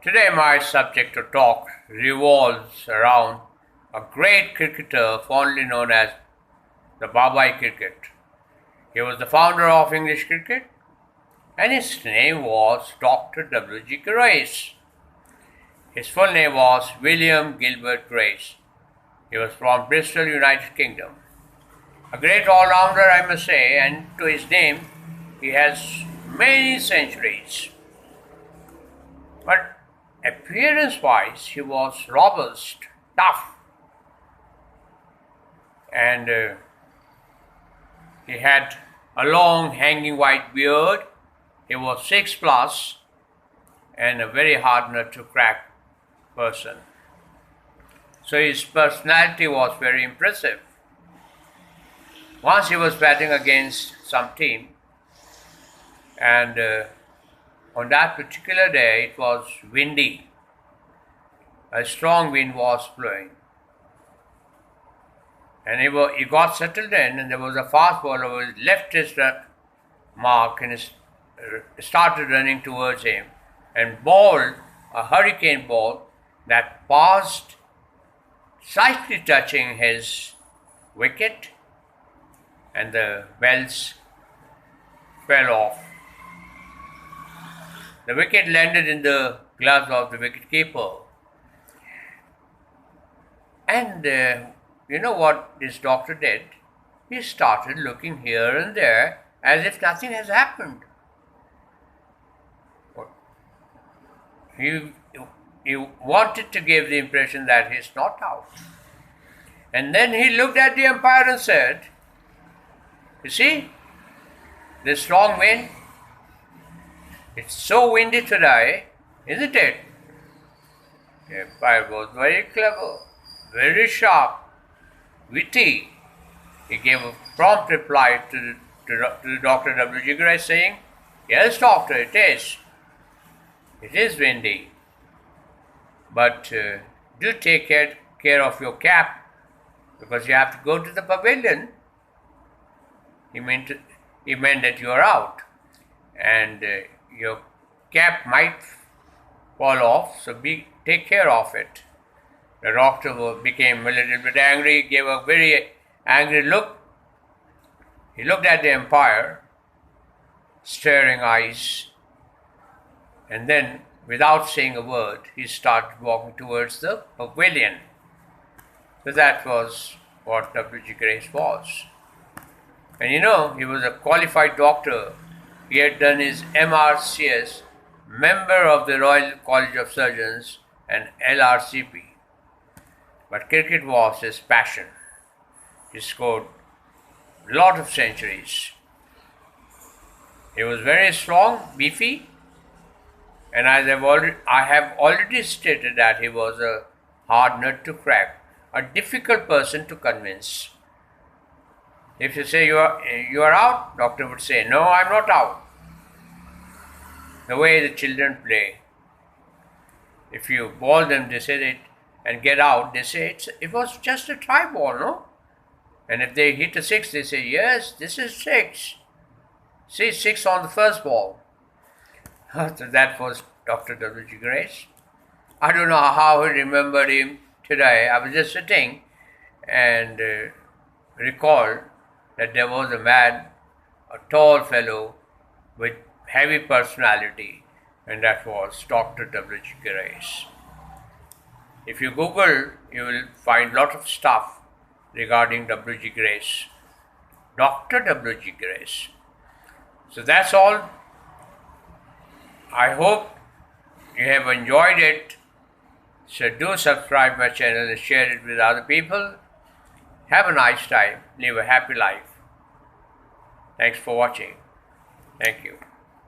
Today my subject to talk revolves around a great cricketer fondly known as the Baba cricket. He was the founder of English cricket and his name was Dr. W. Grace. His full name was William Gilbert Grace. He was from Bristol, United Kingdom. A great all-rounder, I must say, and to his name he has many centuries. But appearance-wise, he was robust, tough, and he had a long hanging white beard. He was 6+ and a very hard nut to crack person. So his personality was very impressive. Once he was batting against some team, and on that particular day it was windy. A strong wind was blowing. And he got settled in, and there was a fast bowler who left his mark and started running towards him and bowled a hurricane ball that passed slightly touching his wicket, and the bells fell off. The wicket landed in the gloves of the wicketkeeper. And you know what this doctor did? He started looking here and there as if nothing has happened. He wanted to give the impression that he's not out. And then he looked at the umpire and said, "You see, this strong wind, it's so windy today, isn't it?" The umpire was very clever, very sharp, witty. He gave a prompt reply to Dr. W. Grace saying, "Yes, doctor, it is. It is windy. But do take care of your cap, because you have to go to the pavilion." He meant that you are out, and your cap might fall off, so take care of it. The doctor became a little bit angry, gave a very angry look. He looked at the umpire, staring eyes, and then, without saying a word, he started walking towards the pavilion. So that was what W. Grace was. And you know, he was a qualified doctor. He had done his MRCS, member of the Royal College of Surgeons, and LRCP. But cricket was his passion. He scored a lot of centuries. He was very strong, beefy, and I have already stated that he was a hard nut to crack, a difficult person to convince. If you say you are out, doctor would say, "No, I'm not out." The way the children play. If you ball them, they say it, and get out, they say it was just a try ball, no? And if they hit a 6, they say, "Yes, this is 6. See, 6 on the first ball." So that was Dr. W. Grace. I don't know how I remembered him today. I was just sitting and recalled that there was a man, a tall fellow with heavy personality, and that was Dr. W. Grace. If you Google, you will find a lot of stuff regarding W. Grace. Dr. W. Grace. So that's all. I hope you have enjoyed it. So do subscribe my channel and share it with other people. Have a nice time. Live a happy life. Thanks for watching. Thank you.